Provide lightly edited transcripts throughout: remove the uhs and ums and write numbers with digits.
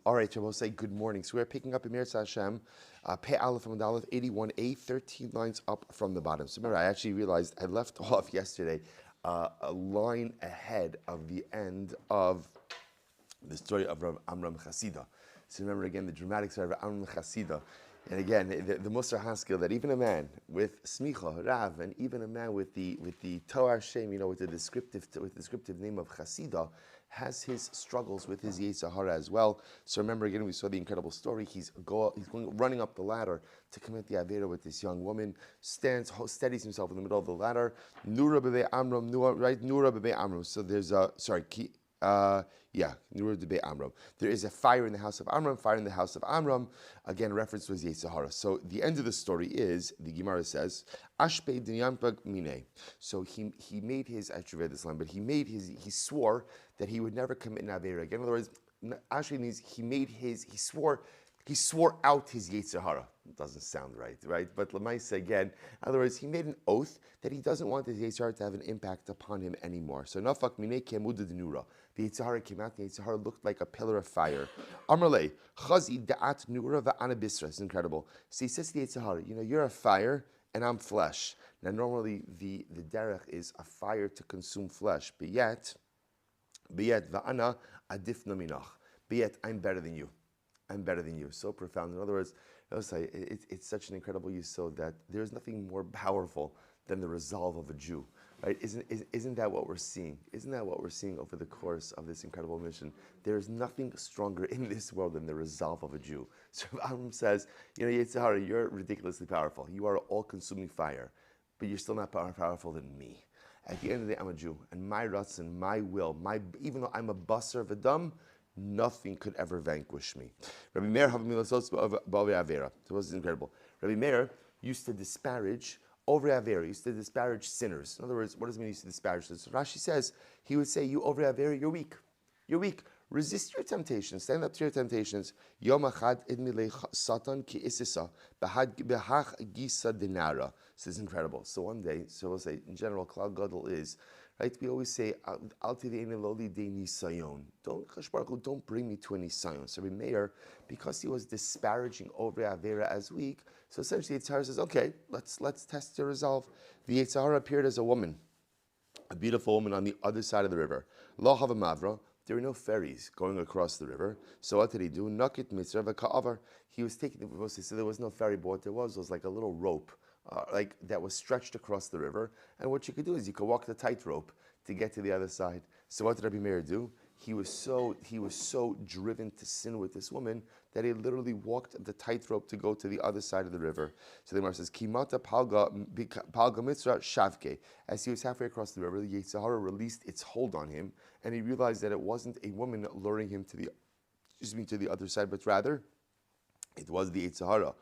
All right, so we'll say good morning. So we're picking up Emir Hashem, Pe Aleph and Aleph 81a, 13 lines up from the bottom. So remember, I actually realized I left off yesterday a line ahead of the end of the story of Rav Amram Chasida. So remember again the dramatic story of Amram Chasida. And again, the Musar Haskell that even a man with Smicha, Rav, and even a man with the Toar Shem, with the descriptive name of Chasida, has his struggles with his Yetzer Hara as well. So remember again, we saw the incredible story. He's going running up the ladder to commit the Avera with this young woman, steadies himself in the middle of the ladder. Nura bebe Amram, Nura bebe Amram. So there's there is a fire in the house of Amram, fire in the house of Amram. Again, reference was Yetzer Hara. So the end of the story is, the Gemara says, Ashpe dinyanpag mine. So he made his, I should read this line, but he swore that he would never commit an Avera again. In other words, Ashpe means he swore out his Yetzer Hara. It doesn't sound right? But Lamaisa again, in other words, he made an oath that he doesn't want his Yetzer Hara to have an impact upon him anymore. So Nafak Minei Kemuda Denura. The Yetzer Hara came out, the Yetzer Hara looked like a pillar of fire. Amrle, Chazi Da'at Nura Va'ana Bisra. It's incredible. So he says to the Yetzer Hara, you're a fire and I'm flesh. Now normally the derech is a fire to consume flesh, but yet Va'ana Adifna Minach. But yet I'm better than you. I'm better than you. So profound. In other words, it's such an incredible yesod that there's nothing more powerful than the resolve of a Jew, right? Isn't that what we're seeing? Isn't that what we're seeing over the course of this incredible mission? There is nothing stronger in this world than the resolve of a Jew. So Amram says, Yetzer Hara, you're ridiculously powerful. You are all-consuming fire, but you're still not more powerful than me. At the end of the day, I'm a Jew, and my ratzon, my will, even though I'm a basar of Adam, nothing could ever vanquish me. Rabbi Meir Avera. So this is incredible. Rabbi Meir used to disparage over Avera, used to disparage sinners. In other words, what does it mean used to disparage sinners? So Rashi says, he would say, you over Avera, you're weak. You're weak. Resist your temptations. Stand up to your temptations. Yom achad idmilei satan ki isisa behach gisa dinara. This is incredible. So one day, so we'll say, in general, Klal Gadol is, right? We always say, "Al tiveini loli de nisayon." Don't bring me to a nisayon. So Rabbi Meir, because he was disparaging over Avera as weak, so essentially Yetzer Hara says, "Okay, let's test your resolve." The Yetzer Hara appeared as a woman, a beautiful woman on the other side of the river. Lo hava mavra. There were no ferries going across the river. So what did he do? Nakit mitzvah v'ka'avar. He was taking the so there was no ferry boat. There was like a little rope. That was stretched across the river, and what you could do is you could walk the tightrope to get to the other side. So what did Rabbi Meir do? He was so driven to sin with this woman that he literally walked the tightrope to go to the other side of the river. So the Gemara says, "Kimata palga mitzra shavke." As he was halfway across the river, the Yetzer Hara released its hold on him, and he realized that it wasn't a woman luring him to the other side, but rather it was the Yetzer Hara.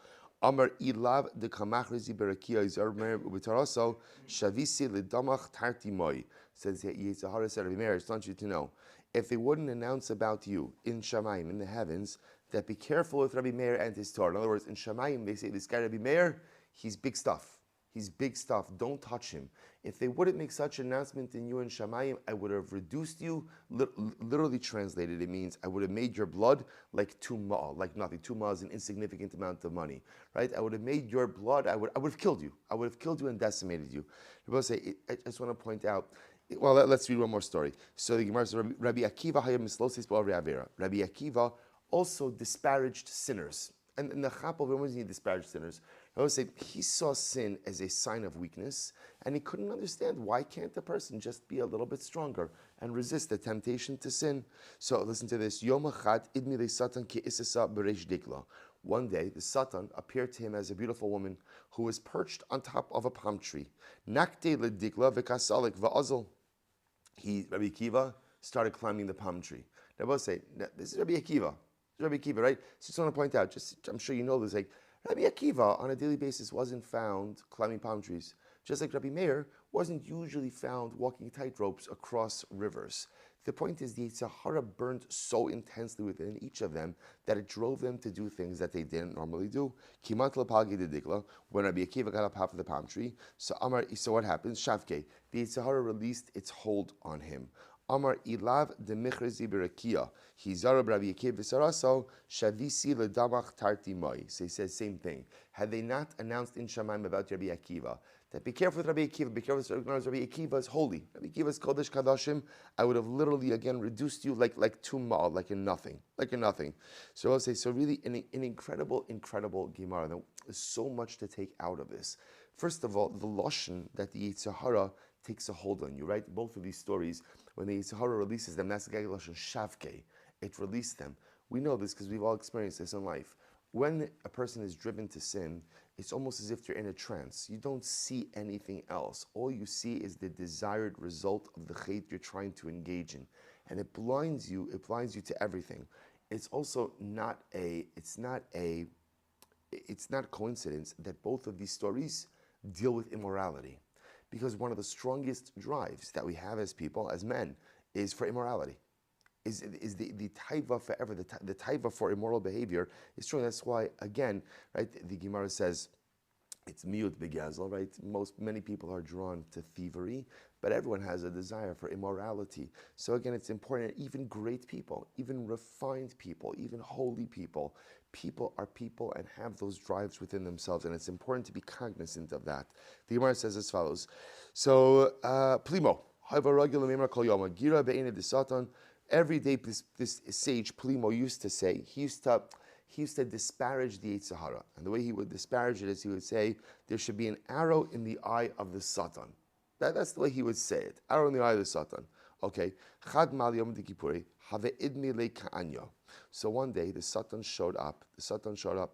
Amar ilav de kamachrizi berakia izarmer ubitaraso shavisi ledamach tarti moi. Says Yetzer Hara said, Rabbi Meir, I just want you to know, if they wouldn't announce about you in Shamayim, in the heavens, that be careful with Rabbi Meir and his Torah. In other words, in Shamayim, they say, this guy Rabbi Meir, he's big stuff. He's big stuff. Don't touch him. If they wouldn't make such an announcement in you in Shamayim, I would have reduced you. Literally translated, it means I would have made your blood like 2 ma, like nothing. 2 ma is an insignificant amount of money, right? I would have made your blood. I would have killed you. I would have killed you and decimated you. I just want to point out. Well, let's read one more story. So the Gemara says, Rabbi Akiva hayam mislosis b'avri avera. Rabbi Akiva also disparaged sinners. And in the chapel, when was he disparaged sinners? I would say he saw sin as a sign of weakness, and he couldn't understand why can't a person just be a little bit stronger and resist the temptation to sin. So listen to this. Yom echad idmi satan ki isasa bereish dikla. One day, the Satan appeared to him as a beautiful woman who was perched on top of a palm tree. Nakte ledikla v'kasalik va'azal. Rabbi Akiva, started climbing the palm tree. Now, I will say, this is Rabbi Akiva. Rabbi Akiva, right? So just want to point out, I'm sure you know this, Rabbi Akiva on a daily basis wasn't found climbing palm trees. Just like Rabbi Meir wasn't usually found walking tightropes across rivers. The point is the Yetzer Hara burned so intensely within each of them that it drove them to do things that they didn't normally do. Kimat l'pagi de when Rabbi Akiva got up half of the palm tree, so what happens? Shavke, the Yetzer Hara released its hold on him. Amar ilav de michrezi berakia. He zarab Rabbi Akiva v'saraso shavisi ledamach tarti moi. So he says same thing. Had they not announced in Shamayim about Rabbi Akiva, that be careful with Rabbi Akiva, be careful with Rabbi Akiva is holy. Rabbi Akiva is Kodesh Kadashim. I would have literally again reduced you like two ma'al, like in nothing. So I'll say, so really an incredible Gemara. There's so much to take out of this. First of all, the Lashon that the Yetzer Hara takes a hold on you, right? Both of these stories, when the Yetzer Hara releases them, that's the Lashon Shavke. It released them. We know this because we've all experienced this in life. When a person is driven to sin, it's almost as if you're in a trance. You don't see anything else. All you see is the desired result of the chait you're trying to engage in. And it blinds you to everything. It's also not coincidence that both of these stories deal with immorality. Because one of the strongest drives that we have as people, as men, is for immorality. Is the taiva forever, the taiva for immoral behavior is strong. That's why, again, right, the Gemara says, it's miut begazel, right? Many people are drawn to thievery, but everyone has a desire for immorality. So again, it's important, even great people, even refined people, even holy people, people are people and have those drives within themselves, and it's important to be cognizant of that. The Gemara says as follows. So, plimo, gira be'ene de satan. Every day, this sage Plimo used to say, he used to disparage the Yetzer Hara. And the way he would disparage it is he would say, there should be an arrow in the eye of the Satan. That's the way he would say it. Arrow in the eye of the Satan. Okay. So one day, the Satan showed up.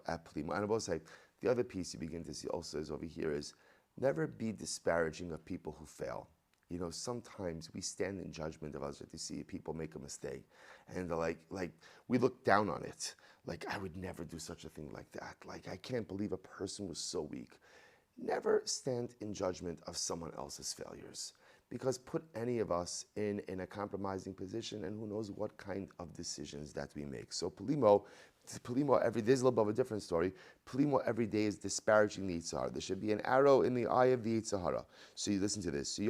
At Plimo. And I will say, the other piece you begin to see also is over here is, never be disparaging of people who fail. You know, sometimes we stand in judgment of others to see people make a mistake, and like we look down on it. Like, I would never do such a thing like that. Like, I can't believe a person was so weak. Never stand in judgment of someone else's failures, because put any of us in a compromising position, and who knows what kind of decisions that we make. So Plimo every day is a little bit of a different story. Plimo every day is disparaging the Yetzer Hara. There should be an arrow in the eye of the Yetzer Hara. So you listen to this. So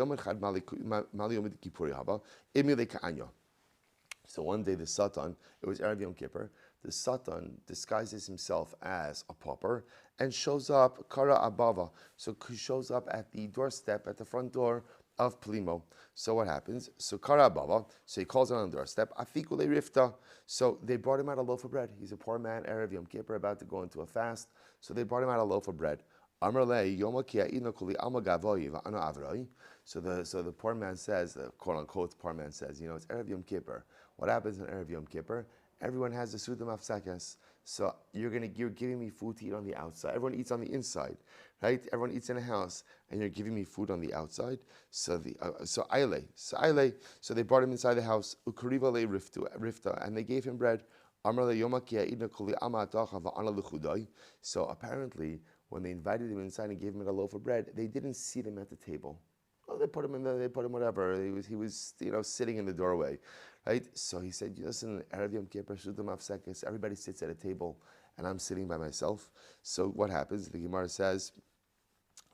one day the Satan, it was Erev Yom Kippur, the Satan disguises himself as a pauper and shows up Kara Abava. So he shows up at the doorstep, at the front door of Plimo. So what happens? So Kara Abava, so he calls on the doorstep, Afikule Rifta. So they brought him out a loaf of bread. He's a poor man, Erev Yom Kippur, about to go into a fast. So they brought him out a loaf of bread. So the poor man says, the quote-unquote poor man says, you know, it's Erev Yom Kippur. What happens on Erev Yom Kippur? Everyone has the Sudam Afsakas. So you're giving me food to eat on the outside. Everyone eats on the inside, right? Everyone eats in a house, and you're giving me food on the outside. So they brought him inside the house. Ukariva le rifta, and they gave him bread. So apparently, when they invited him inside and gave him a loaf of bread, they didn't seat him at the table. Oh, they put him whatever. He was sitting in the doorway, right? So he said, listen, Erev Yom Kippur, Sudam Afsekes, everybody sits at a table, and I'm sitting by myself. So what happens? The Gemara says,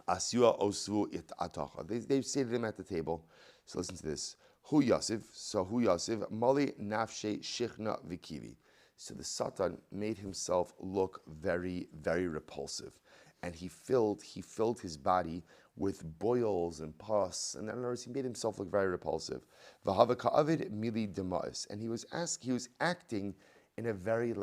Asua osu it atacha. They seated him at the table. So listen to this. Hu Yasiv. So Hu Yasiv, Mali nafshe shichna vikivi. So the Satan made himself look very, very repulsive. And he filled his body with boils and pus, and in other words, he made himself look very repulsive. And he was acting in a very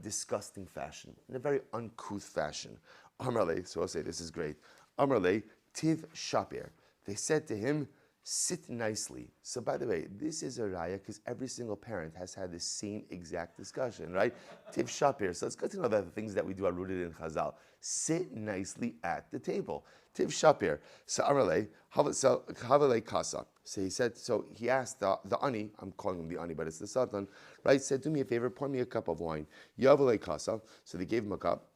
disgusting fashion, in a very uncouth fashion. Amrle, so I'll say this is great. Amrle tiv shapir. They said to him, sit nicely. So by the way, this is a raya because every single parent has had the same exact discussion, right? Tiv shapir. So it's good to know that the things that we do are rooted in Chazal. Sit nicely at the table. Tiv shapir. So Amrle, havale kasa. So he said, so he asked the ani, I'm calling him the ani, but it's the Satan, right? Said, do me a favor, pour me a cup of wine. Yavale kasa. So they gave him a cup.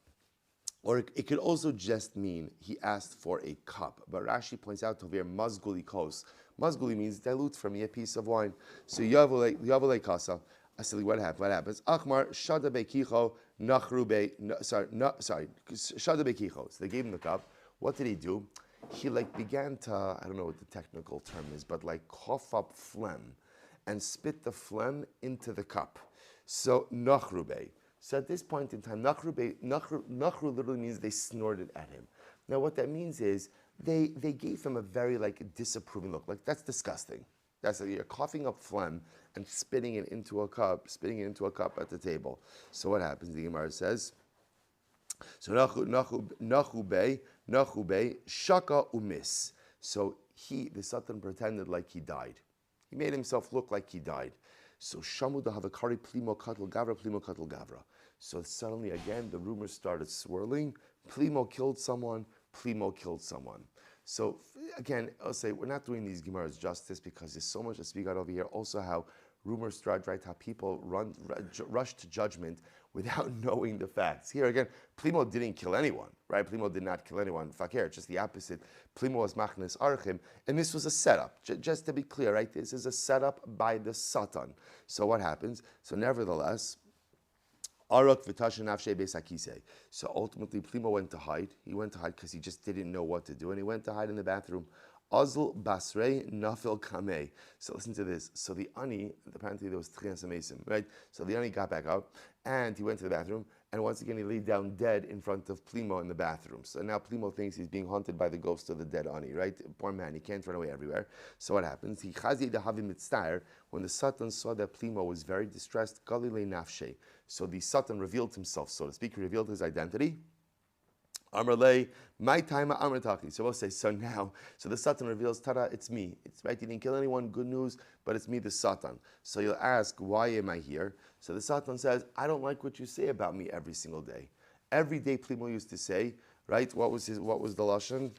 Or it could also just mean he asked for a cup. But Rashi points out over here, mazguli kos. Mazguli means dilute for me a piece of wine. So yavale kasa. I said, what happens? Achmar shada bekicho nachru be. Shada bekicho. So they gave him the cup. What did he do? He began to, I don't know what the technical term is, but cough up phlegm. and spit the phlegm into the cup. So Nachrube. So at this point in time, Nachru literally means they snorted at him. Now what that means is they gave him a very disapproving look. Like, that's disgusting. That's like you're coughing up phlegm and spitting it into a cup at the table. So what happens? The Gemara says, so Nachube, Shaka Umis. So the Satan pretended like he died. He made himself look like he died. So Shamu Dahavakari Plimo Katel Gavra. So suddenly again the rumors started swirling. Plimo killed someone. So again, I'll say we're not doing these Gemaras justice because there's so much to speak out over here. Also how rumors start, right? How people rush to judgment without knowing the facts. Here again, Plimo didn't kill anyone, right? Plimo did not kill anyone. Fakir, just the opposite. Plimo was machnes archim, and this was a setup. Just to be clear, right? This is a setup by the Satan. So what happens? So nevertheless, Arak v'tashin nafshei besakise. So ultimately, Plimo went to hide. He went to hide because he just didn't know what to do, and he went to hide in the bathroom. Azl basrei nafil kamei. So listen to this. So the ani, apparently there was tchias amesim, right? So the ani got back up and he went to the bathroom, and once again he laid down dead in front of Plimo in the bathroom. So now Plimo thinks he's being haunted by the ghost of the dead ani, right? Poor man, he can't run away everywhere. So what happens? He chazi dehavim mitztair. When the Satan saw that Plimo was very distressed, galilei nafshe. So the Satan revealed himself, so to speak. He revealed his identity. Amrlei, my time Amritaki. So we'll say, so the Satan reveals, Tada, it's me. It's right, he didn't kill anyone, good news, but it's me, the Satan. So you'll ask, why am I here? So the Satan says, I don't like what you say about me every single day. Every day Plimo used to say, right, what was the Lashon?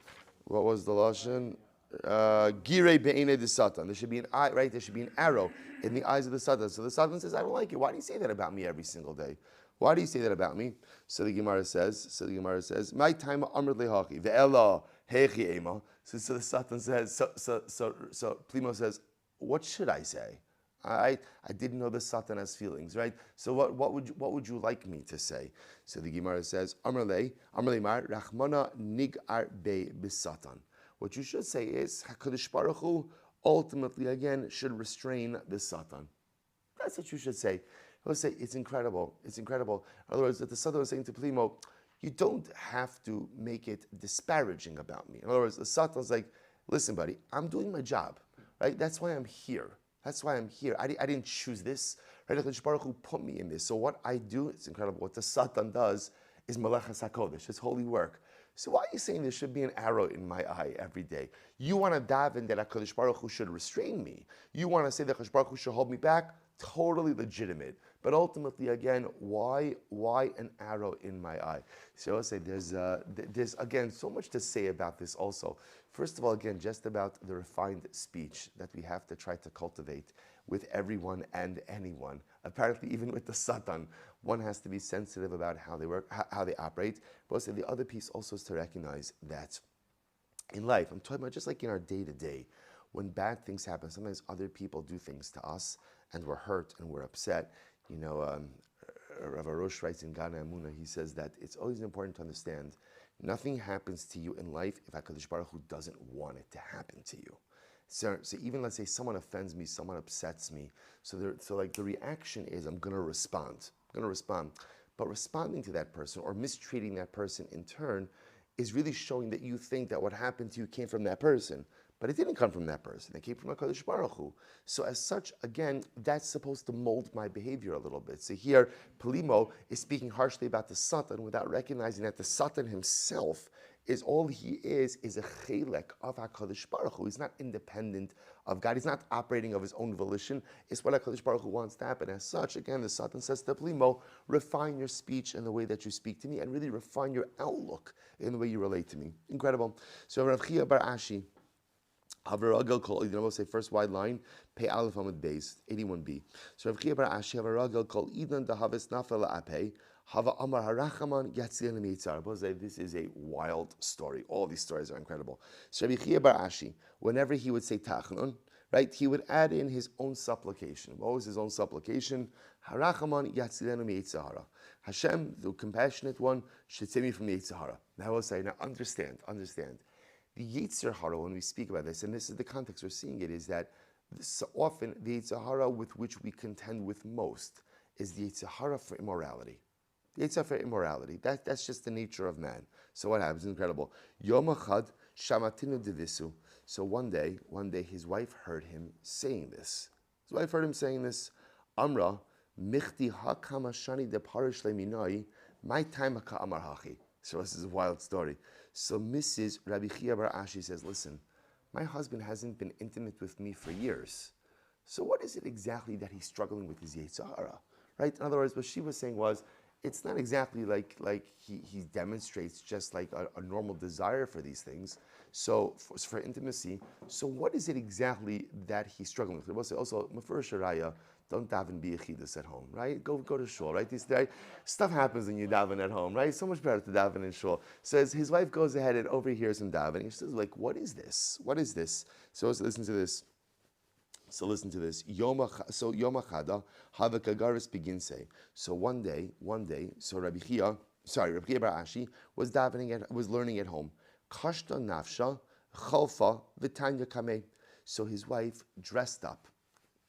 Girei be'enei the Satan. There should be an eye, right? There should be an arrow in the eyes of the Satan. So the Satan says, I don't like it. Why do you say that about me every single day? Why do you say that about me? So the Gemara says, my time amr lehachi ve'ela hechi ema. So the Satan says, so Plimo says, what should I say? I didn't know the Satan has feelings, right? So what would you like me to say? So the Gemara says, amr mar rachmana nigar be bisatan. What you should say is, HaKadosh Baruch Hu ultimately again should restrain the Satan. That's what you should say. Let's say it's incredible. In other words, that the Satan was saying to Plimo, you don't have to make it disparaging about me. In other words, the Satan's like, listen, buddy, I'm doing my job, right? That's why I'm here. I didn't choose this, right? HaKadosh Baruch Hu put me in this. So what I do, it's incredible. What the Satan does is Melechas HaKodesh, his holy work. So why are you saying there should be an arrow in my eye every day? You want to daven that HaKadosh Baruch Hu should restrain me. You want to say that HaKadosh Baruch Hu should hold me back. Totally legitimate. But ultimately, again, why an arrow in my eye? So I'll say there's again so much to say about this also. First of all, again, just about the refined speech that we have to try to cultivate with everyone and anyone. Apparently, even with the Satan, one has to be sensitive about how they work, how they operate. But also, the other piece also is to recognize that in life, I'm talking about just like in our day-to-day, when bad things happen, sometimes other people do things to us, and we're hurt and we're upset. You know, Rav Arosh writes in Gana Amuna, he says that it's always important to understand nothing happens to you in life if HaKadosh Baruch Hu doesn't want it to happen to you. So even let's say someone offends me, someone upsets me, so the reaction is I'm going to respond. But responding to that person or mistreating that person in turn is really showing that you think that what happened to you came from that person. But it didn't come from that person. It came from HaKadosh Baruch Hu. So as such, again, that's supposed to mold my behavior a little bit. So here, Plimo is speaking harshly about the Satan without recognizing that the Satan himself is all he is a chelek of HaKadosh Baruch Hu. He's not independent of God. He's not operating of his own volition. It's what HaKadosh Baruch Hu wants to happen. As such, again, the Satan says to Plimo, refine your speech and the way that you speak to me, and really refine your outlook in the way you relate to me. Incredible. So Rav Chia Bar Ashi, Havaragel called, you know, we'll say first wide line, Pei Aleph Amud Beis, 81b. So Rav Chia Bar Ashi, Havaragel called Idan Dahavis Nafel Apei, Hava Amar Harachaman Yatzil Mitzar. This is a wild story. All these stories are incredible. So Rav Chia Bar Ashi, whenever he would say Tachnun, right, he would add in his own supplication. What was his own supplication? Harachaman Yatzilenu Mitzahara. Hashem, the compassionate one, should save me from the Yitzhara. Now we'll say, now understand. The Yetzer Hara, when we speak about this, and this is the context we're seeing it, is that So often, the Yetzer Hara with which we contend with most is the Yetzer Hara for immorality. The Yetzer Hara for immorality. That's just the nature of man. So what happens? Incredible. Yom Echad Shamatinu Devisu. So one day, his wife heard him saying this. His wife heard him saying this. Amra, Michti Hakama Shani de Parish Leminoi, my time Haka Amar Hachi. So this is a wild story. So Mrs. Rabbi Chia Bar Ashi says, listen, my husband hasn't been intimate with me for years. So what is it exactly that he's struggling with his Yetzer Hara? Right? In other words, what she was saying was, it's not exactly like he demonstrates just like a normal desire for these things. So for intimacy, so what is it exactly that he's struggling with? We'll say also, Mefurish Shariah, don't daven biyachidus at home, right? Go to shul, right? Stuff happens when you daven at home, right? It's so much better to daven in shul. So his wife goes ahead and overhears him davening. She says, like, what is this? What is this? So listen to this. So listen to this. Yom Achada, Havakagaris begins say. So one day, so Rabbi Chia Bar Ashi was learning at home. Kashta Nafsha, Chalfa, Vitanya Kameh. So his wife dressed up,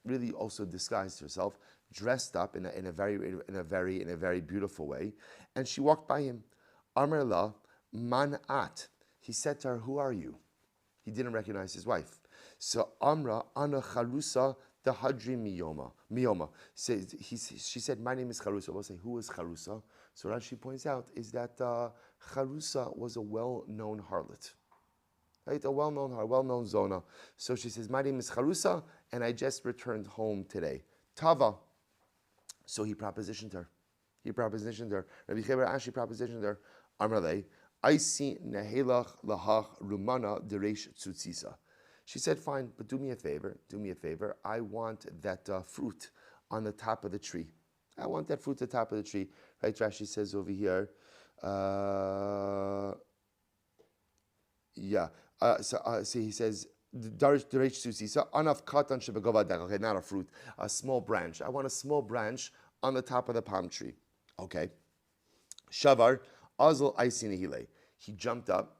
really also disguised herself, dressed up in a very beautiful way, and she walked by him. Amar la man at. He said to her, "Who are you?" He didn't recognize his wife. So Amra ana charusa the hadri miyoma. She said, "My name is Charusa." We'll say, "Who is Charusa?" So Rashi points out is that Charusa was a well-known harlot. Right, a well-known zona. So she says, "My name is Charusa, and I just returned home today." Tava. So he propositioned her. Rabbi Cheber Ashi propositioned her. Amrale, I see nehelach lahach rumana deresh tzutzisa. She said, "Fine, but do me a favor. I want that fruit on the top of the tree. I want that fruit at the top of the tree." Right? Rashi says over here. So he says, okay, not a fruit, a small branch. I want a small branch on the top of the palm tree. Okay. Shavar, Azal Aisinihile. He jumped up,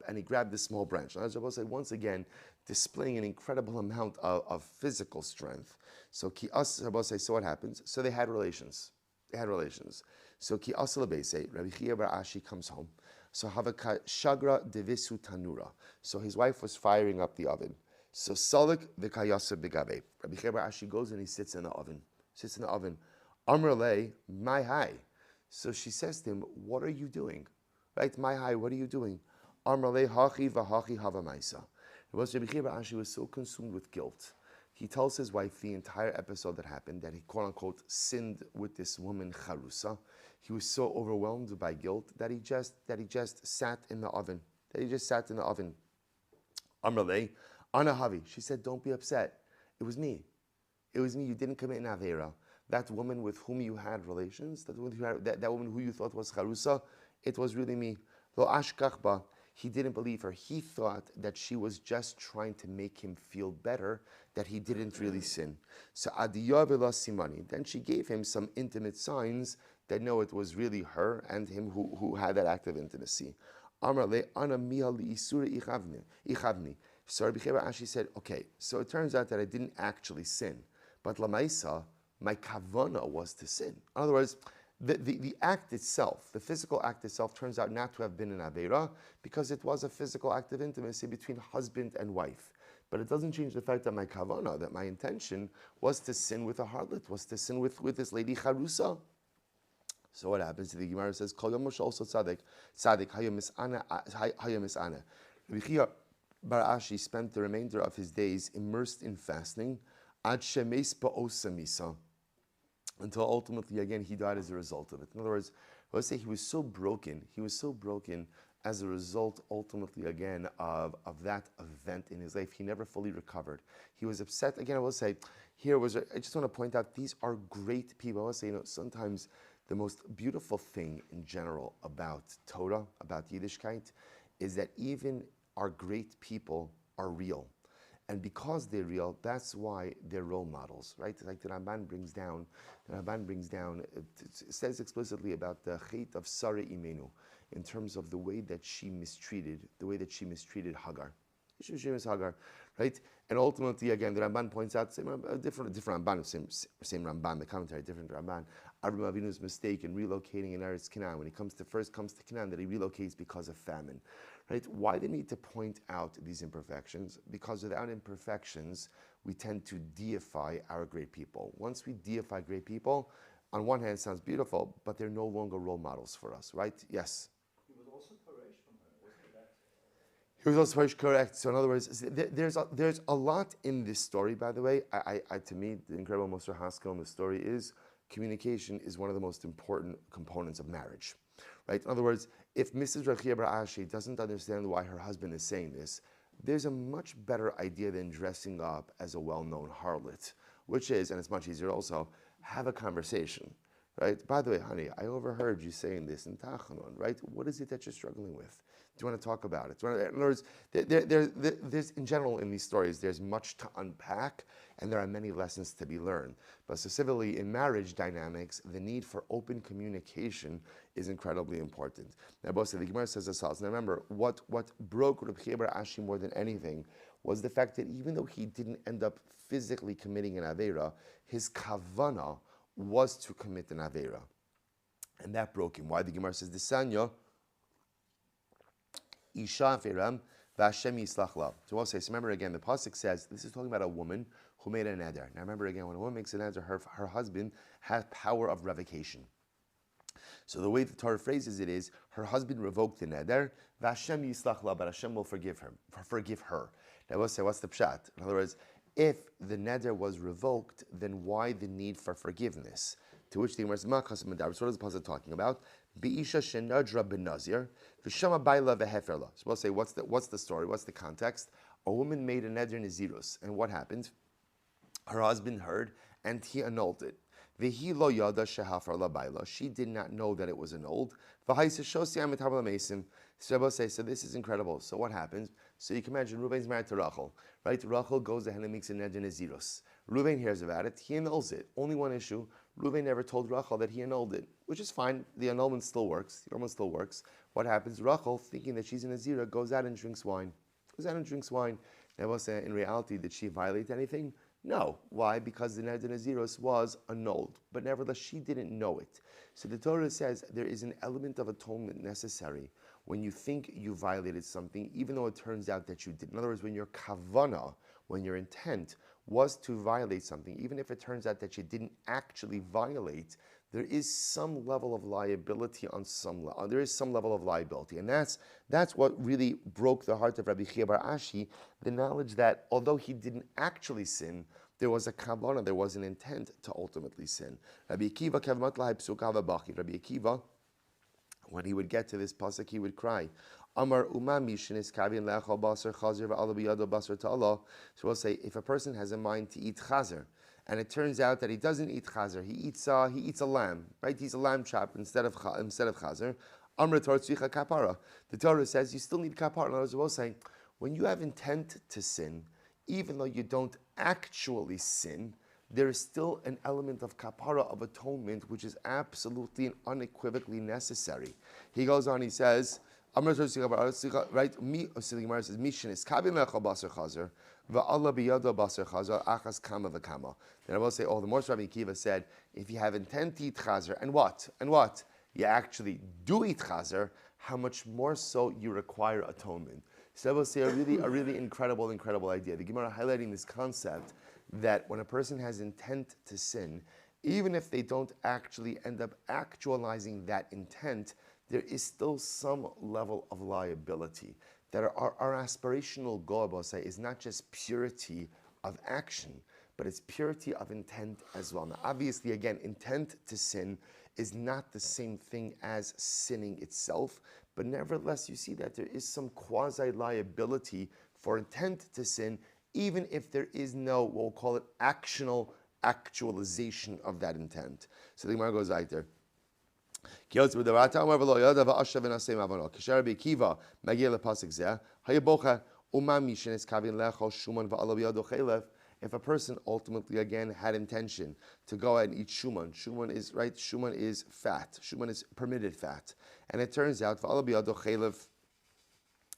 and he grabbed this small branch. And as I will say, once again, displaying an incredible amount of physical strength. So so what happens? So they had relations. So Ki Asalabese, Rabbi Chia Bar Ashi comes home. So Havaka Shagra Devisu Tanura. So his wife was firing up the oven. So Salik Vikayasa Bigabe. Rabbi Chia Bar Ashi goes and he sits in the oven. Amrle, my hi. So she says to him, "What are you doing?" Right? My hi, what are you doing? Amrle hachi vahachi havamaisa. Rabbi Chia Bar Ashi was so consumed with guilt. He tells his wife the entire episode that happened, that he quote unquote sinned with this woman Charusa. He was so overwhelmed by guilt that he just sat in the oven. Amrale, Anahavi. She said, "Don't be upset. It was me. You didn't commit an avera. That woman with whom you had relations, that woman who you thought was Charusa, it was really me. Lo ashkachba." He didn't believe her. He thought that she was just trying to make him feel better, that he didn't really sin. So Adiyah v'la simani. Then she gave him some intimate signs that no, it was really her and him who had that act of intimacy. Amar le ana miha li'isura ichavni. So Rabbi Chia Bar Ashi said, okay, so it turns out that I didn't actually sin, but lamaisa, my kavana was to sin. In other words, the act itself, the physical act itself, turns out not to have been an Aveira because it was a physical act of intimacy between husband and wife. But it doesn't change the fact that my kavana, that my intention was to sin with a harlot, was to sin with this lady Charusa. So what happens? The Gemara says, Kol yom also tzaddik hayom misana. Rabbi Chia Bar Ashi spent the remainder of his days immersed in fasting, ad shemes ba'osa misa, until ultimately, again, he died as a result of it. In other words, let's say he was so broken as a result, ultimately, again, of that event in his life. He never fully recovered. He was upset. Again, I will say, I just want to point out, these are great people. I will say, sometimes the most beautiful thing in general about Torah, about Yiddishkeit, is that even our great people are real. And because they're real, that's why they're role models, right? Like the Ramban brings down, it says explicitly about the chait of Sarah Imenu, in terms of the way that she mistreated Hagar. She was Hagar, right? And ultimately, again, the Ramban points out, different Ramban, same Ramban, the commentary, different Ramban. Avraham Avinu's mistake in relocating in Eretz Canaan, when he comes to Canaan, that he relocates because of famine. Right? Why they need to point out these imperfections? Because without imperfections, we tend to deify our great people. Once we deify great people, on one hand, it sounds beautiful, but they're no longer role models for us, right? Yes? He was also Koresh from her, wasn't that? He was also very correct. So in other words, there's a lot in this story, by the way. To me, the incredible Moshe Haskell in the story is communication is one of the most important components of marriage. Right? In other words, if Mrs. Rechia Bar Ashi doesn't understand why her husband is saying this, there's a much better idea than dressing up as a well-known harlot, which is, and it's much easier also, have a conversation. Right? By the way, honey, I overheard you saying this in Tachanun, right? What is it that you're struggling with? Do you want to talk about it? In other words, there's, in general, in these stories, there's much to unpack, and there are many lessons to be learned. But specifically in marriage dynamics, the need for open communication is incredibly important. Now, both the Gemara says this also. Now, remember, what broke Reb Chia bar Ashi more than anything was the fact that even though he didn't end up physically committing an Aveira, his kavana was to commit an Aveira. And that broke him. Why? The Gemara says, Desanya, Isha Firam, Vashem Yislach La. So we'll say, so remember again, the Pasuk says, this is talking about a woman who made a neder. Now remember again, when a woman makes a neder, her husband has power of revocation. So the way the Torah phrases it is, her husband revoked the neder, Vashem Yislach La, but Hashem will forgive her. Now we'll say, what's the pshat? In other words, if the neder was revoked, then why the need for forgiveness? To which the Gemara says, what is the Pasuk talking about? Be'isha shenadra benazir, v'shama baila v'heferla. So we'll say, what's the story? What's the context? A woman made a neder nezirus, and what happened? Her husband heard, and he annulled it. V'hi lo yada shehafarla baila. She did not know that it was annulled. V'haisa shosi amitabla mesim. So we'll say, so this is incredible. So what happens? So you can imagine Reuven's married to Rachel, right? Rachel goes ahead and makes a neder nezirus. Reuven hears about it. He annuls it. Only one issue. Reuven never told Rachel that he annulled it, which is fine. The annulment still works. The annulment still works. What happens? Rachel, thinking that she's in a zira, goes out and drinks wine. Now, we'll say, in reality, did she violate anything? No. Why? Because the neder nezirus was annulled. But nevertheless, she didn't know it. So the Torah says there is an element of atonement necessary when you think you violated something, even though it turns out that you did. In other words, when your kavana, when your intent was to violate something, even if it turns out that you didn't actually violate, there is some level of liability on some level. There is some level of liability, and that's what really broke the heart of Rabbi Chia bar Ashi, the knowledge that although he didn't actually sin, there was a kavanah, there was an intent to ultimately sin. Rabbi Akiva, when he would get to this pasuk, he would cry. Amar umami shenis kavin le'achal basar chazer v'ala b'yado basar ta'ala. So we'll say, if a person has a mind to eat chazer, and it turns out that he doesn't eat chazer, he eats a lamb, right? He eats a lamb chop instead of chazer. Amar Torah tzricha kapara. The Torah says you still need kapara. In other words, we'll say, when you have intent to sin, even though you don't actually sin, there is still an element of kapara, of atonement, which is absolutely and unequivocally necessary. He goes on, he says, right? Gemara says, Mishin is kabin lechal basar chazer, va'ala biyado basar chazer, achas kama v'kama. Then I will say, the Moshe Rabbi Akiva said, if you have intent to eat chazer, and what? You actually do eat chazer, how much more so you require atonement. So I will say a really incredible idea. The Gemara highlighting this concept that when a person has intent to sin, even if they don't actually end up actualizing that intent, there is still some level of liability. That our aspirational goal, I will say, is not just purity of action, but it's purity of intent as well. Now, obviously, again, intent to sin is not the same thing as sinning itself, but nevertheless, you see that there is some quasi-liability for intent to sin, even if there is no, we'll call it actualization of that intent. So the Gemara goes right there. If a person ultimately again had intention to go ahead and eat shuman, shuman is fat, shuman is permitted fat, and it turns out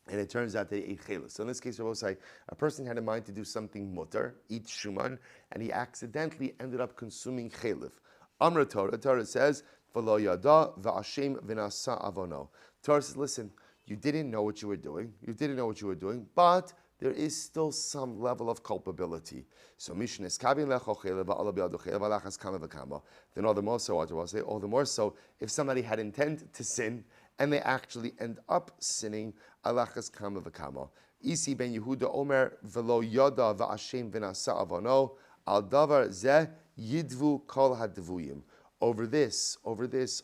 and it turns out they ate chelis. So in this case, we'll say a person had in mind to do something mutter, eat shuman, and he accidentally ended up consuming cheliv. Amra Torah says, "V'lo yada v'ashem v'nasa avono." Torah says, "Listen, you didn't know what you were doing. You didn't know what you were doing, but there is still some level of culpability." So Mishnah is kavin lecho chelev va'ala b'yado chelev alachas kama v'kama. Then all the more so, what do I say? All the more so if somebody had intent to sin and they actually end up sinning, alachas kama v'kama. Isi ben Yehuda Omer v'lo yada v'ashem v'nasa avono al davar zeh yidvu kol hadvuyim. Over this,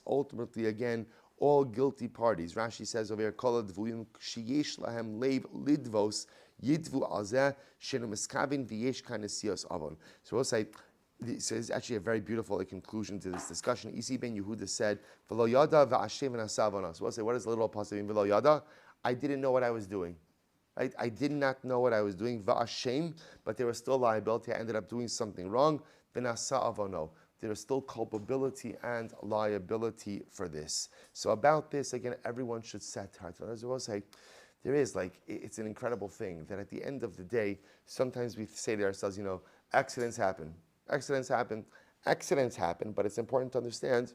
ultimately again, all guilty parties. Rashi says over here, kol hadvuyim sheyesh lahem leiv lidvos yidvu alzeh shenu miskavin v'yesh kanesios avon. So we'll say, so it's actually a very beautiful conclusion to this discussion. Isi ben Yehuda said, "V'lo yada v'ashem v'nasa avono." So we'll say, what does the literal passage mean? V'lo yada, I didn't know what I was doing. Right? I did not know what I was doing. Va'ashem, but there was still liability. I ended up doing something wrong. V'nasa avono. There is still culpability and liability for this. So about this, again, everyone should set heart. As I will say, there is it's an incredible thing that at the end of the day, sometimes we say to ourselves, accidents happen. Accidents happen, but it's important to understand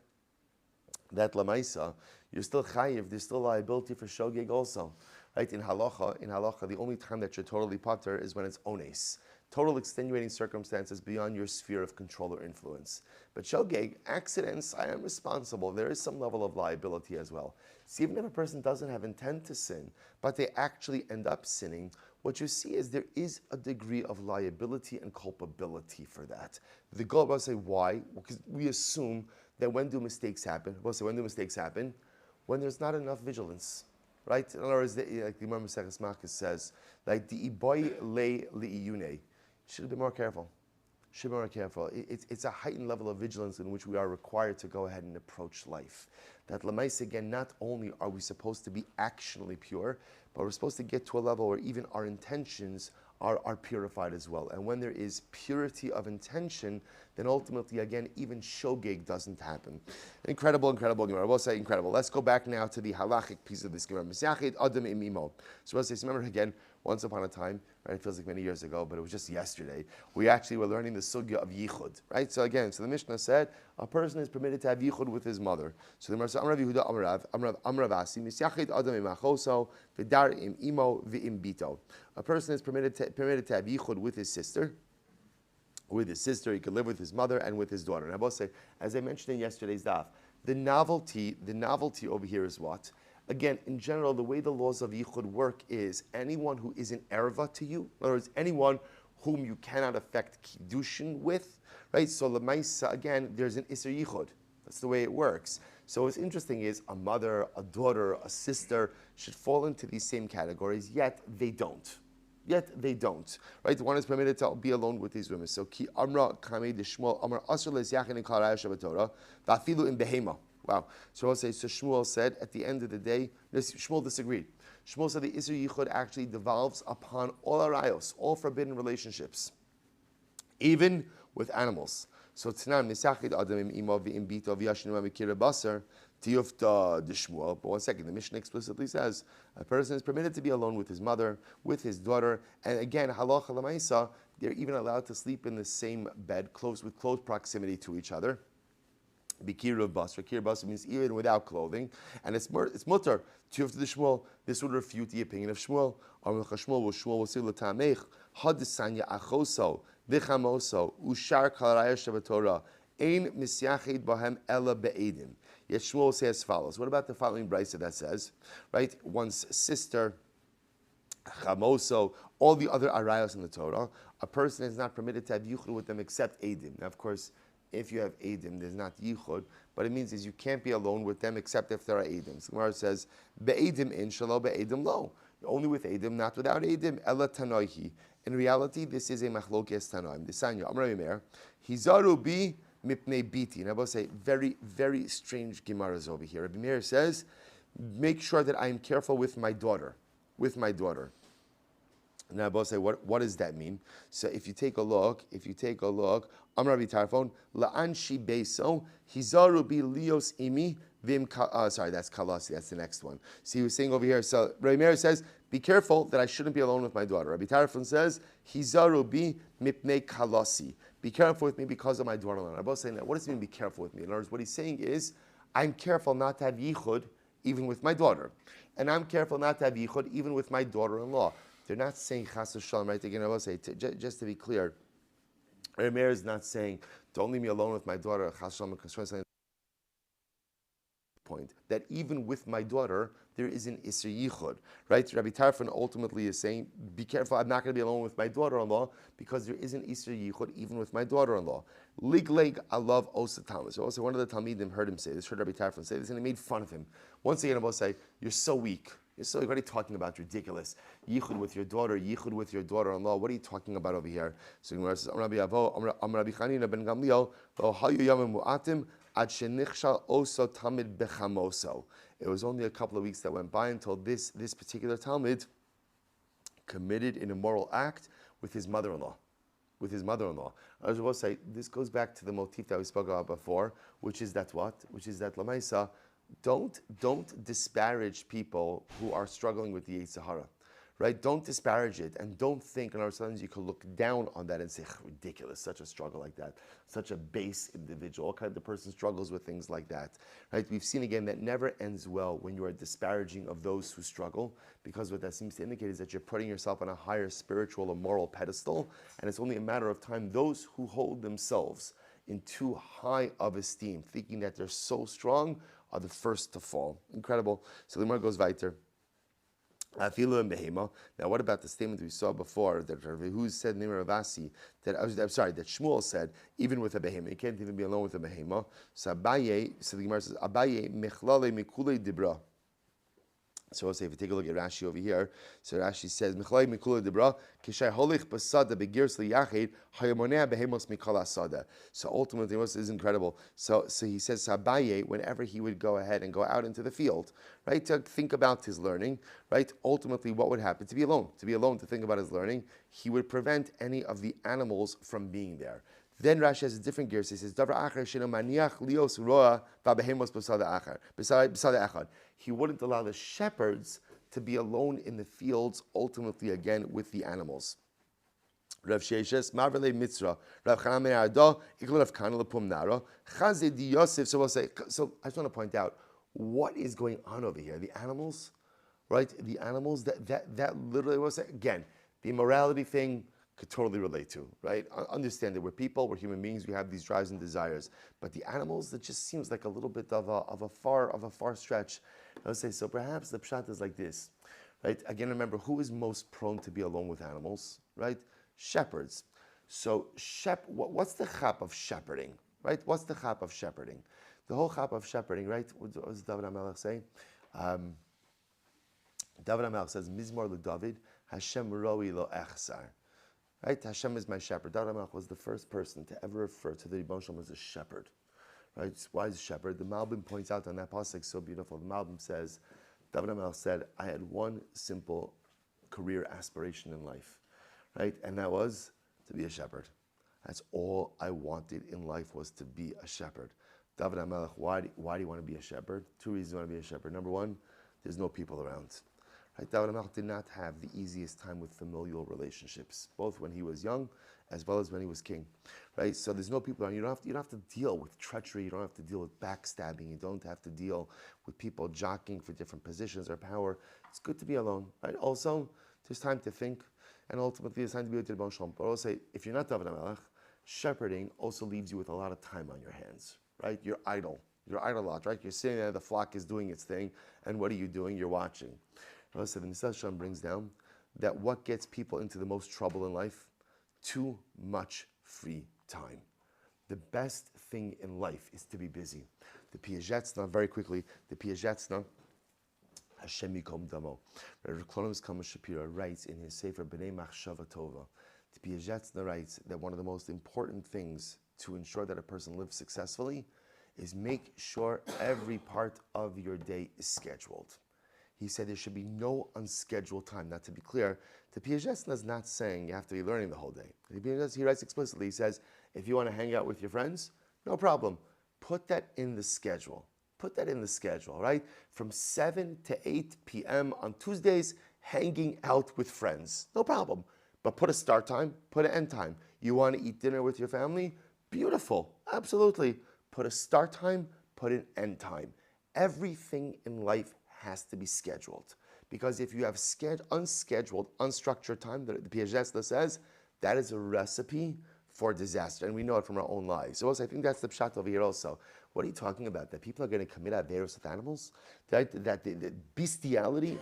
that lamaisa, you're still chayiv, there's still liability for shogeg also. Right? In halacha, the only time that you're totally pater is when it's ones. Total extenuating circumstances beyond your sphere of control or influence. But shogeg, accidents, I am responsible. There is some level of liability as well. See, even if a person doesn't have intent to sin, but they actually end up sinning, what you see is there is a degree of liability and culpability for that. The goal will say why? Because we assume that when do mistakes happen? We'll say when do mistakes happen? When there's not enough vigilance. Right? In other words, like the Imam Maseches Makos says, like the iboy le liiyune, should be more careful. Should be more careful. It's a heightened level of vigilance in which we are required to go ahead and approach life. That lamais again, not only are we supposed to be actionally pure, but we're supposed to get to a level where even our intentions are purified as well. And when there is purity of intention, then ultimately, again, even shogeg doesn't happen. Incredible Gemara. I will say incredible. Let's go back now to the halachic piece of this Gemara. Misyachid adam im imo. So we'll say, remember again, once upon a time, right, it feels like many years ago, but it was just yesterday, we actually were learning the sugya of yichud, right? So again, the Mishnah said, a person is permitted to have yichud with his mother. So the Gemara said, Amrav Yehuda Amrav Asi, Misyachid adam im achoso, v'dar im imo v'im bito. A person is permitted to have yichud with his sister. With his sister, he could live with his mother and with his daughter. And I will say, as I mentioned in yesterday's daf, the novelty over here is what? Again, in general, the way the laws of yichud work is anyone who is an erva to you, in other words, anyone whom you cannot affect kiddushin with, right? So lemaisa, again, there's an iser yichud. That's the way it works. So what's interesting is a mother, a daughter, a sister should fall into these same categories, yet they don't. Right? One is permitted to be alone with these women. So ki amra kamei de Shmuel amra asur le'syachin in kol raya shebatorah va'afilu in behema. Wow. So I'll say, so Shmuel said at the end of the day, Shmuel disagreed. Shmuel said the Isser Yichud actually devolves upon all arayos, all forbidden relationships, even with animals. So Tnan Misachid Adam im Imo v'im Bito v'yashinu mikira basar tiyufta de Shmuel. But one second, the Mishnah explicitly says a person is permitted to be alone with his mother, with his daughter, and again, halacha lamaisa, they're even allowed to sleep in the same bed, with close proximity to each other. Bikir of basra. Kir basra means even without clothing, and it's mutter. Tiyuf to the Shmuel. This would refute the opinion of Shmuel. Shmuel will say l'tamech hadisanya achoso v'chamoso ushar kalaraya shabatorah ein misyachid bahem ela be'edim. Yet Shmuel will say as follows. What about the following brisa that says, right? One's sister, chamoso, all the other arayos in the Torah, a person is not permitted to have yichud with them except edim. Now, of course, if you have edim, there's not yichud, but it means is you can't be alone with them except if there are edim. So Gemara says, be'edim in shalo be'edim lo. Only with edim, not without edim. Ela tanoihi. In reality, this is a machlokes tanoim. The Sanya Amar Meir, hizaru bi mipnei biti. And I will say very, very strange gemaras over here. Rabbi Meir says, make sure that I am careful with my daughter. Now, I will say, what does that mean? So, if you take a look, Amar Rabbi Tarfon, la'anshi beso, hizaru bi lios imi vim. Sorry, that's kalasi. That's the next one. See, he was saying over here. So, Rabbi Meir says, Be careful that I shouldn't be alone with my daughter. Rabbi Tarfon says, Hizaru bi mipnei kalasi. Be careful with me because of my daughter-in-law. I'm both saying that. What does it mean, be careful with me? In other words, what he's saying is, I'm careful not to have yichud even with my daughter. And I'm careful not to have yichud even with my daughter-in-law. They're not saying chas v'shalom, right? Again, I will say, just to be clear, Rabbi Meir is not saying, don't leave me alone with my daughter, chas v'shalom, point that even with my daughter there is an Isser Yichud, right? Rabbi Tarfon ultimately is saying, be careful, I'm not going to be alone with my daughter-in-law because there is an Isser Yichud even with my daughter-in-law. Lig I love Osa Talmud. So also one of the Talmidim heard him say this, heard Rabbi Tarfon say this, and he made fun of him. Once again, I will say, you're so weak. You're so weak. What are you talking about? Ridiculous. Yichud with your daughter, yichud with your daughter-in-law. What are you talking about over here? So Gemara says, Rabbi Avo, Rabbi Chanina ben Gamliel, Hayu Yamim Mu'atim, Ad shenichshal oso Talmid bechamoso. It was only a couple of weeks that went by until this particular Talmid committed an immoral act with his mother-in-law. With his mother-in-law. I was about to say, this goes back to the motif that we spoke about before, which is that what? Which is that Lamaisa, don't disparage people who are struggling with the Yetzer Hara. Right? Don't disparage it, and don't think, and sometimes you can look down on that and say, ridiculous, such a struggle like that, such a base individual. All kind of person struggles with things like that. Right? We've seen again that never ends well when you are disparaging of those who struggle, because what that seems to indicate is that you're putting yourself on a higher spiritual or moral pedestal, and it's only a matter of time. Those who hold themselves in too high of esteem, thinking that they're so strong, are the first to fall. Incredible. So the Gemara goes weiter. Now, what about the statement we saw before that who said Ravasi that that Shmuel said even with a behema you can't even be alone with a behema. So Abaye, so the Gemara says Abaye mechlale mikule dibra. So I'll say if you take a look at Rashi over here, so Rashi says Mechlai mikula debra kishay holich basada begirs liyachid hayamonea behemos mikala sada. So ultimately, this is incredible. So he says Abaye, whenever he would go ahead and go out into the field, right, to think about his learning, right. Ultimately, what would happen? To be alone, to think about his learning, he would prevent any of the animals from being there. Then Rashi has a different gear. So he says, "Davar acher sheno maniach lios roa v'abehemos b'sada acher b'sada echad." He wouldn't allow the shepherds to be alone in the fields. Ultimately, again with the animals. Rav Sheishes Marvele Mitzra Rav Chanan Ben Ardo Ikol Rav Kana Lepum Nara Chazed Di Yosef. So we'll say. So I just want to point out what is going on over here. The animals, right? The animals that literally was again the immorality thing. Could totally relate to, right? Understand that we're people, we're human beings, we have these drives and desires. But the animals, that just seems like a little bit of a far stretch. I would say so. Perhaps the pshat is like this, right? Again, remember who is most prone to be alone with animals, right? Shepherds. So, what's the chap of shepherding, right? What's the chap of shepherding? The whole chap of shepherding, right? What does David HaMelech say? David HaMelech says, "Mizmor LeDavid Hashem roi lo echsar." Right? Hashem is my shepherd. David HaMelech was the first person to ever refer to the Rebbeinu Shalom as a shepherd. Right? Why is shepherd? The Malbim points out on that pasuk so beautiful. The Malbim says, David HaMelech said, I had one simple career aspiration in life. Right? And that was to be a shepherd. That's all I wanted in life was to be a shepherd. David HaMelech, why do you want to be a shepherd? Two reasons you want to be a shepherd. Number one, there's no people around. Right? David HaMelech did not have the easiest time with familial relationships, both when he was young as well as when he was king. Right? So there's no people around. You don't have to deal with treachery. You don't have to deal with backstabbing. You don't have to deal with people jockeying for different positions or power. It's good to be alone. Right? Also, there's time to think, and ultimately there's time to be with the Rebbeinu Shalom. But I'll say, if you're not David HaMelech, shepherding also leaves you with a lot of time on your hands. Right? You're idle. You're idle a lot. Right? You're sitting there. The flock is doing its thing, and what are you doing? You're watching. So the Nisas Shalom brings down that what gets people into the most trouble in life? Too much free time. The best thing in life is to be busy. The Piazetzna, very quickly, the Piazetzna, Hashem Yikom Damo. Rabbi Klonos Kama Shapira writes in his Sefer B'nai Machshava Tova, the Piazetzna writes that one of the most important things to ensure that a person lives successfully is make sure every part of your day is scheduled. He said there should be no unscheduled time. Now, to be clear, the Piazetzna is not saying you have to be learning the whole day. He writes explicitly, he says, if you want to hang out with your friends, no problem. Put that in the schedule. Put that in the schedule, right? From 7 to 8 p.m. on Tuesdays, hanging out with friends. No problem. But put a start time, put an end time. You want to eat dinner with your family? Beautiful. Absolutely. Put a start time, put an end time. Everything in life has to be scheduled. Because if you have unscheduled, unstructured time, the Piaget says, that is a recipe for disaster. And we know it from our own lives. So also, I think that's the pshat over here also. What are you talking about? That people are going to commit averos with animals? That the bestiality,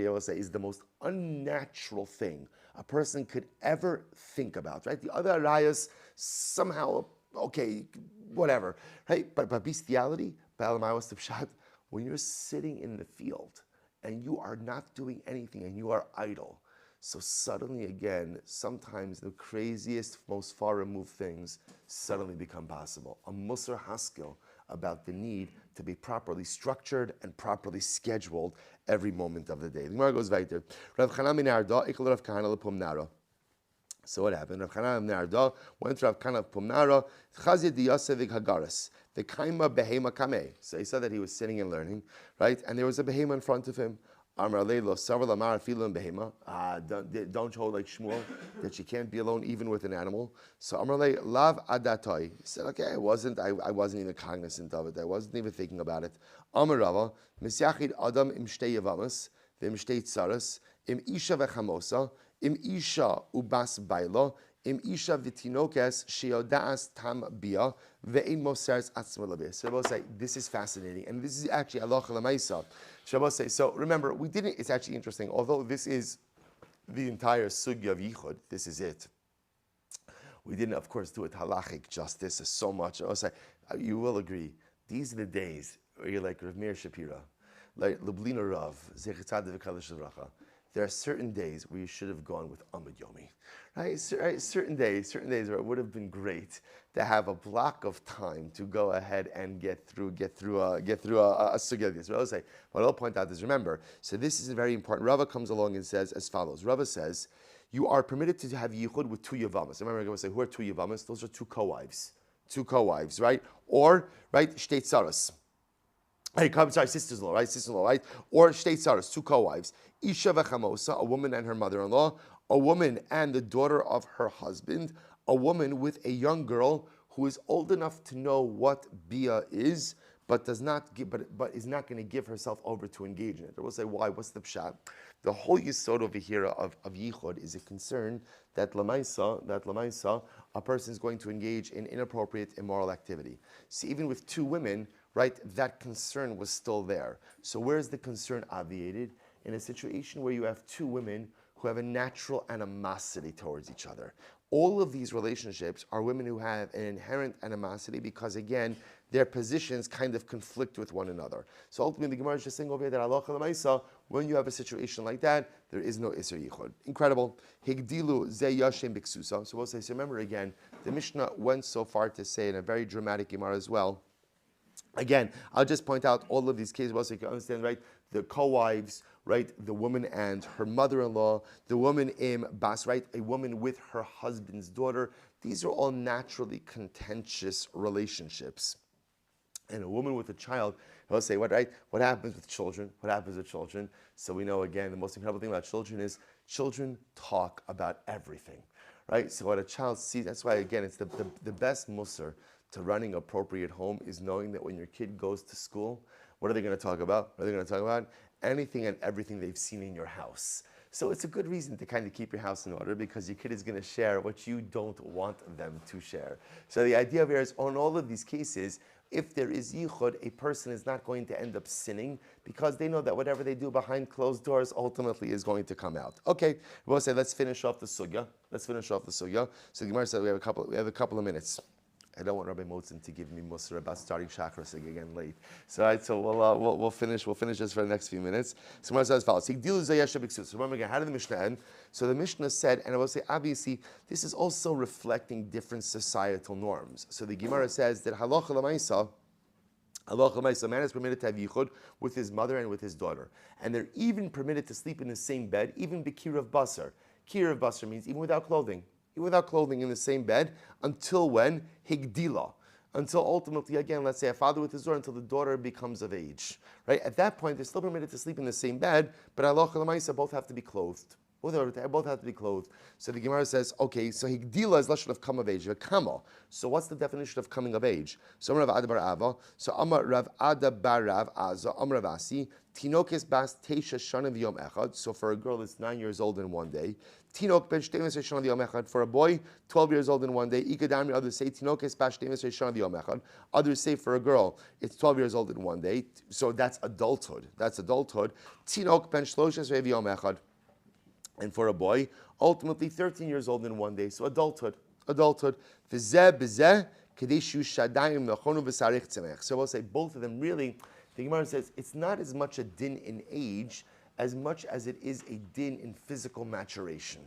I will say, is the most unnatural thing a person could ever think about, right? The other arayas, somehow, okay, whatever, right? But bestiality, what's the pshat? When you're sitting in the field and you are not doing anything and you are idle, so suddenly again, sometimes the craziest, most far removed things suddenly become possible. A musar haskell about the need to be properly structured and properly scheduled every moment of the day. The Gemara goes weiter. Rav Chana min Arda, ikol Rav Kahana lepum nara. So what happened? Rav Chana min Arda went to Rav Kahana lepum nara. Chazid diyasevig hagaras. The kaima behema kameh. So he said that he was sitting and learning, right? And there was a behema in front of him. Amar Leilo, Savar Lamar Filim Behema. Don't show like Shmuel that you can't be alone even with an animal. So Amar Le Lav Adatoi. He said, okay, I wasn't even cognizant of it. I wasn't even thinking about it. Amar Rava, Misyachid Adam im Shtei Yavamas, Vim Shtei Tsaras, im Isha vechamosa, im Isha ubas bailo, im Isha vitinokes sheodas tam bia, ve'in mosers atzma labis. So we'll say, this is fascinating. And this is actually halacha l'maisa. Shabbos say, so remember, it's actually interesting, although this is the entire sugya of yichud, this is it. We didn't, of course, do it halachic justice so much. I say, you will agree, these are the days where you're like Rav Meir Shapira, like Lublina Rav, Zechet Tzaddik v'Kadosh Livracha. There are certain days where you should have gone with Amud Yomi. Right? Certain days where it would have been great to have a block of time to go ahead and get through a sugya. This. What I'll point out is, remember, so this is very important. Rava comes along and says as follows. Rava says, you are permitted to have yichud with two yavamas. Remember, I'm going to say, who are two yavamas? Those are two co-wives. Two co-wives, right? Or, right, shtei tzaras. Sisters-in-law, right? Sister-in-law, right? Or shtei tzaras, two co-wives. Isha v'chamosa, a woman and her mother-in-law. A woman and the daughter of her husband, a woman with a young girl who is old enough to know what bia is, but is not going to give herself over to engage in it. I will say why. What's the pshat? The whole yisod over here of yichud is a concern that lamaisa, a person is going to engage in inappropriate, immoral activity. See, even with two women, right, that concern was still there. So where is the concern obviated? In a situation where you have two women who have a natural animosity towards each other. All of these relationships are women who have an inherent animosity because, again, their positions kind of conflict with one another. So ultimately, the Gemara is just saying over here that halacha l'maisa, when you have a situation like that, there is no iser yichud. Incredible. Higdilu ze yashem biksusa. So we'll say, so remember again, the Mishnah went so far to say in a very dramatic Gemara as well. Again, I'll just point out all of these cases so you can understand, right? The co-wives, right? The woman and her mother-in-law, the woman in Bas, right? A woman with her husband's daughter. These are all naturally contentious relationships. And a woman with a child, I'll say, what, right? What happens with children? What happens with children? So we know, again, the most incredible thing about children is children talk about everything, right? So what a child sees, that's why, again, it's the best musar to running appropriate home is knowing that when your kid goes to school, what are they going to talk about? What are they going to talk about? Anything and everything they've seen in your house. So it's a good reason to kind of keep your house in order because your kid is going to share what you don't want them to share. So the idea here is, on all of these cases, if there is yichud, a person is not going to end up sinning because they know that whatever they do behind closed doors ultimately is going to come out. Okay, we'll say, let's finish off the sugya. So the Gemara said we have a couple of minutes. I don't want Rabbi Motzen to give me musar about starting chakras again late. So we'll finish this for the next few minutes. So Gemara says as follows. So remember again, how did the Mishnah end? So the Mishnah said, and I will say, obviously, this is also reflecting different societal norms. So the Gemara says that halacha l'maisa, a man is permitted to have yichud with his mother and with his daughter. And they're even permitted to sleep in the same bed, even b'kirav basar. Kirav basar means even without clothing. Without clothing in the same bed until when? Higdila. until ultimately, again, let's say a father with his daughter until the daughter becomes of age. Right? At that point, they're still permitted to sleep in the same bed, but halacha l'maisa both have to be clothed. Both have to be clothed. So the Gemara says, okay, so higdila is lashon of come of age, kama. So what's the definition of coming of age? So Amar Rav Ada bar Ava. So Amar Rav Ada bar Rav Aza. Amar Rav Asi. Tinokes bas teisha shana v'yom echad. So for a girl, it's 9 years old in one day. Tinok ben 12 shana v'yom echad. For a boy, 12 years old in one day. Ikadami, others say tinokes bas 12 shana v'yom echad. Others say for a girl, it's 12 years old in one day. So that's adulthood. Tinok ben 13 v'yom echad. And for a boy, ultimately 13 years old in one day. So adulthood. So we'll say both of them really, the Gemara says, it's not as much a din in age as much as it is a din in physical maturation.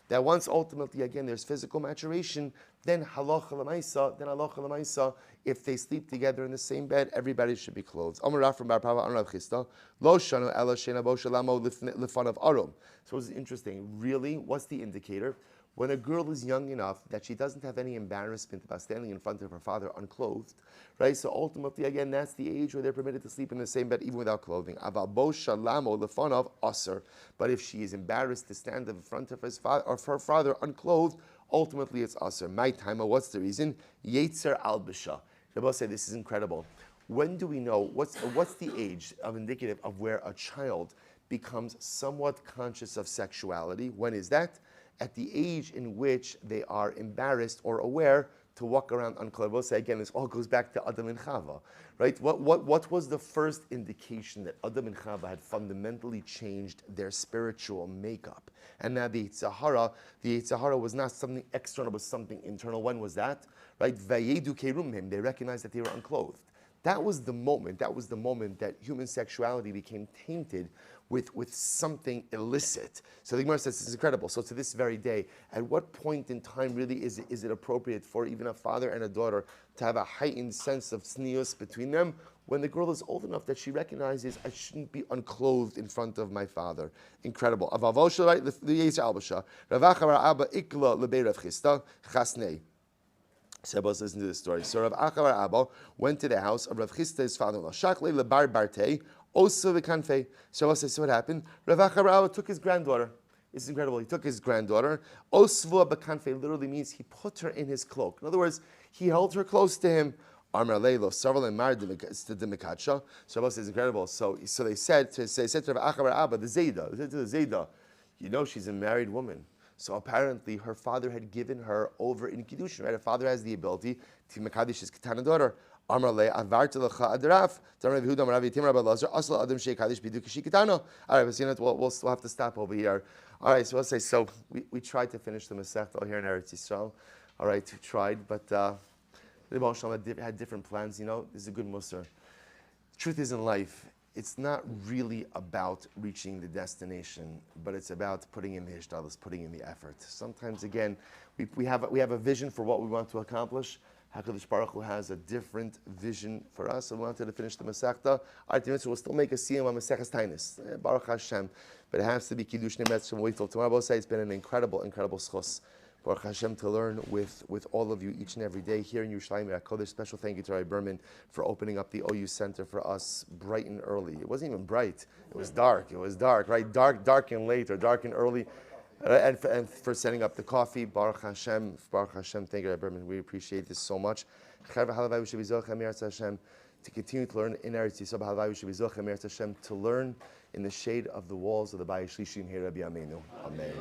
That once ultimately, again, there's physical maturation, then halacha l'maisa, if they sleep together in the same bed, everybody should be clothed. Amar Rav from Bar Pava Rav Chisda, lo shanu ela shena bo shalamo lefanav arum. So it's interesting. Really, what's the indicator? When a girl is young enough that she doesn't have any embarrassment about standing in front of her father unclothed, right? So ultimately, again, that's the age where they're permitted to sleep in the same bed even without clothing. Aval bo shalamo lefanav aser. But if she is embarrassed to stand in front of his father or her father unclothed, ultimately it's aser. My time, what's the reason? Yetzer albisha. Rabbi say this is incredible. When do we know what's the age of indicative of where a child becomes somewhat conscious of sexuality? When is that? At the age in which they are embarrassed or aware to walk around unclothed. We'll say again, this all goes back to Adam and Chava, right? What was the first indication that Adam and Chava had fundamentally changed their spiritual makeup? And now the Yetzer Hara was not something external, but something internal. When was that? Right? Vayedu kerumim. They recognized that they were unclothed. That was the moment that human sexuality became tainted with something illicit. So the Gemara says this is incredible. So to this very day, at what point in time really is it appropriate for even a father and a daughter to have a heightened sense of tznius between them? When the girl is old enough that she recognizes, I shouldn't be unclothed in front of my father. Incredible. So let's listen to this story. So Rav Acha bar Abba went to the house of Rav Chisda, his father-in-law. Shachle lebar barte, osa v'kanfei. So Rav says, so what happened? Rav Acha bar Abba took his granddaughter. It's incredible. He took his granddaughter. Osvua b'kanfei literally means he put her in his cloak. In other words, he held her close to him. Amar leilo sarval and mar demikacha. So Rav says, incredible. So they said to Rav Acha bar Abba, the Zayda, you know she's a married woman. So apparently her father had given her over in Kiddushin, right? Her father has the ability to Mekadesh his Ketana daughter. Amar le avarta lecha adraf. Rav Yehuda Rav Yitim Rabbi Lazar asla adam sheikadesh bidu kishiketana. All right, we'll have to stop over here. All right, so we'll say, so we tried to finish the Masechta here in Eretz Yisrael. All right, we tried, but the Baal Shem had different plans. You know, this is a good Musar. Truth is in life, it's not really about reaching the destination, but it's about putting in the hishtadlus, putting in the effort. Sometimes, again, we have a vision for what we want to accomplish. HaKadosh Baruch Hu has a different vision for us, and we wanted to finish the Masechta. We'll still make a siyum on Maseches Tainis, Baruch Hashem, but it has to be Kiddushin Emetz. We'll wait till tomorrow. Both say it's been an incredible schos. Baruch Hashem, to learn with all of you each and every day here in Yerushalayim HaKodesh. Special thank you to Rabbi Berman for opening up the OU Center for us bright and early. It wasn't even bright. It was dark, right? Dark and late, or dark and early. And for setting up the coffee. Baruch Hashem, thank you, Rabbi Berman. We appreciate this so much. To continue to learn in Eretz Yisrael, to learn in the shade of the walls of the Bayis Shlishim here, Rabbi Amenu. Amen.